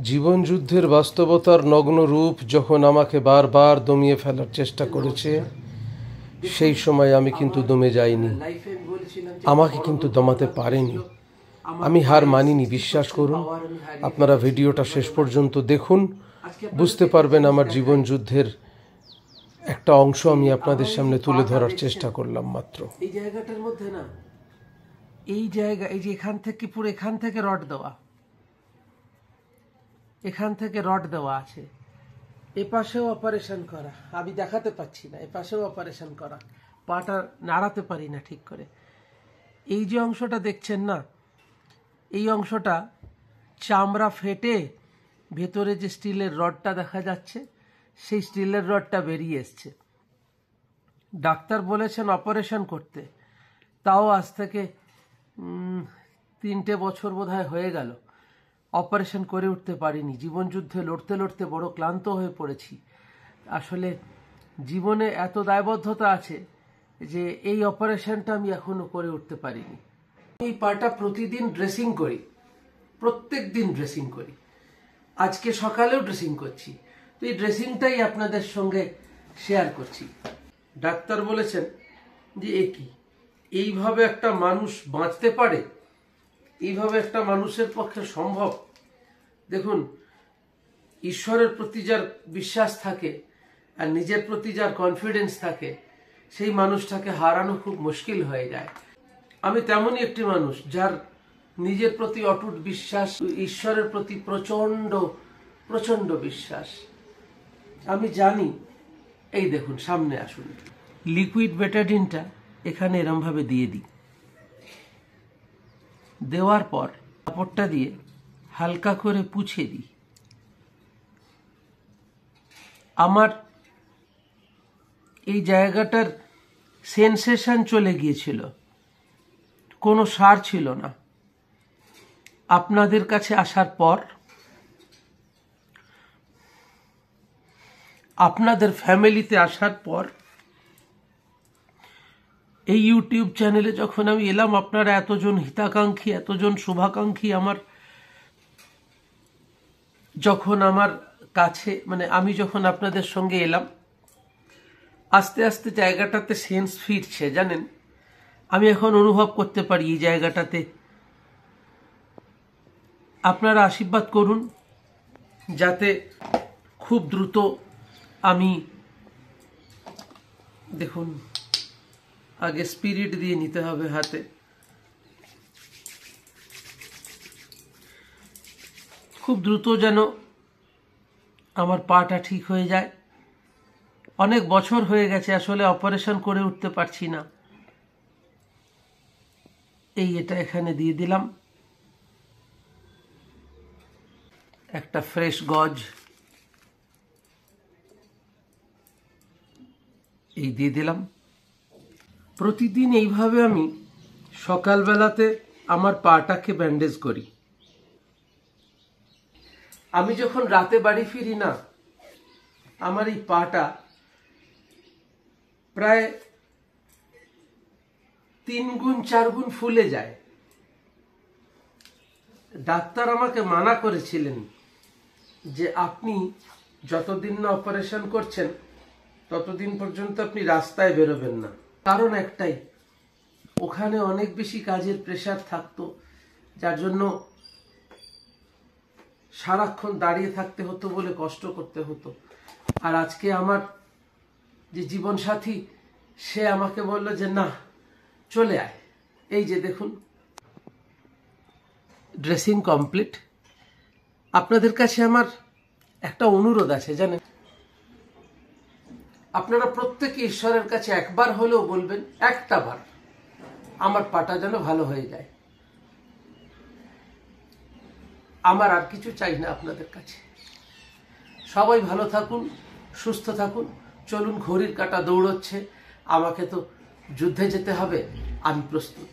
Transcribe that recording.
জীবন যুদ্ধের বাস্তবতার নগ্ন রূপ যখন আমাকে বারবার দমিয়ে ফেলার চেষ্টা করেছে, সেই সময় আমি কিন্তু দমে যাইনি। আমাকে কিন্তু দমাতে পারেনি। আমি হার মানিনি। বিশ্বাস করুন, আপনারা ভিডিওটা শেষ পর্যন্ত দেখুন, বুঝতে পারবেন আমার জীবন যুদ্ধের একটা অংশ আমি আপনাদের সামনে তুলে ধরার চেষ্টা করলাম মাত্র। এই জায়গাটার মধ্যে না, এই জায়গা, এই যে এখান থেকে পুরো এখান থেকে রড দেওয়া, এখান থেকে রড দেওয়া আছে। এপাশেও অপারেশন করা, আমি দেখাতে পাচ্ছি না, এপাশেও অপারেশন করা, পাটা নাড়াতে পারি না ঠিক করে। এই যে অংশটা দেখছেন না, এই অংশটা চামড়া ফেটে ভেতরে যে স্টিলের রডটা দেখা যাচ্ছে, সেই স্টিলের রডটা বেরিয়ে এসছে। ডাক্তার বলেছেন অপারেশন করতে, তাও আজ থেকে 3টে বছর বোধহয় হয়ে গেল অপারেশন করে উঠতে পারিনি। জীবন যুদ্ধে লড়তে লড়তে বড় ক্লান্ত হয়ে পড়েছি। আসলে জীবনে এত দায়বদ্ধতা আছে যে এই অপারেশনটা আমি এখনো করে উঠতে পারিনি। এই পাটা প্রতিদিন ড্রেসিং করি, প্রত্যেক দিন ড্রেসিং করি, আজকে সকালেও ড্রেসিং করছি। তো এই ড্রেসিংটাই আপনাদের সঙ্গে শেয়ার করছি। ডাক্তার বলেছেন যে এইভাবে একটা মানুষ বাঁচতে পারে, এইভাবে একটা মানুষের পক্ষে সম্ভব। দেখুন, ঈশ্বরের প্রতি যার বিশ্বাস থাকে আর নিজের প্রতি যার কনফিডেন্স থাকে, সেই মানুষটাকে হারানো খুব মুশকিল হয়ে যায়। আমি তেমনই একটি মানুষ যার নিজের প্রতি অটুট বিশ্বাস, ঈশ্বরের প্রতি প্রচন্ড প্রচন্ড বিশ্বাস। আমি জানি, এই দেখুন সামনে আসুন, লিকুইড বেটাডিনটা এখানে এরম ভাবে দিয়ে দিই। দেওয়ার পর কাপড়টা দিয়ে হালকা করে পুছে দিই। আমার এই জায়গাটার সেন্সেশন চলে গিয়েছিল, কোনো সার ছিল না। আপনাদের কাছে আসার পর, আপনাদের ফ্যামিলিতে আসার পর, এই ইউটিউব চ্যানেলে যখন আমি এলাম, আপনারা এতজন হিতাকাঙ্ক্ষী, এতজন শুভাকাঙ্ক্ষী আমার যখন আমার কাছে, মানে আমি যখন আপনাদের সঙ্গে এলাম, আস্তে আস্তে জায়গাটাতে সেন্স ফিরছে। জানেন, আমি এখন অনুভব করতে পারি এই জায়গাটাতে। আপনারা আশীর্বাদ করুন যাতে খুব দ্রুত আমি, দেখুন আগে স্পিরিট দিয়ে নিতে হবে হাতে, খুব দ্রুত যেন আমার পাটা ঠিক হয়ে যায়। অনেক বছর হয়ে গেছে আসলে অপারেশন করে উঠতে পারছি না। এটা এখানে দিয়ে দিলাম, একটা ফ্রেশ গজ দিয়ে দিলাম। প্রতিদিন এইভাবে আমি সকালবেলাতে আমার পাটাকে ব্যান্ডেজ করি। আমি যখন রাতে বাড়ি ফিরি না, আমার এই পাটা প্রায় 3 গুণ 4 গুণ ফুলে যায়। ডাক্তার আমাকে মানা করেছিলেন যে আপনি যতদিন না অপারেশন করছেন ততদিন পর্যন্ত আপনি রাস্তায় বেরোবেন না। কারণ একটাই, ওখানে অনেক বেশি কাজের প্রেসার থাকতো, যার জন্য সারাক্ষণ দাঁড়িয়ে থাকতে হতো বলে কষ্ট করতে হতো। আর আজকে আমার যে জীবন সাথী, সে আমাকে বলল যে না, চলে আয়। এই যে দেখুন, ড্রেসিং কমপ্লিট। আপনাদের কাছে আমার একটা অনুরোধ আছে, জানেন, আপনারা প্রত্যেকে ঈশ্বরের কাছে একবার হলেও বলবেন, একটা বার আমার পাটা যেন ভালো হয়ে যায়। আমার আর কিছু চাই না আপনাদের কাছে। সবাই ভালো থাকুন, সুস্থ থাকুন। চলুন, ঘড়ির কাঁটা দৌড়চ্ছে, আমাকে তো যুদ্ধে যেতে হবে, আমি প্রস্তুত।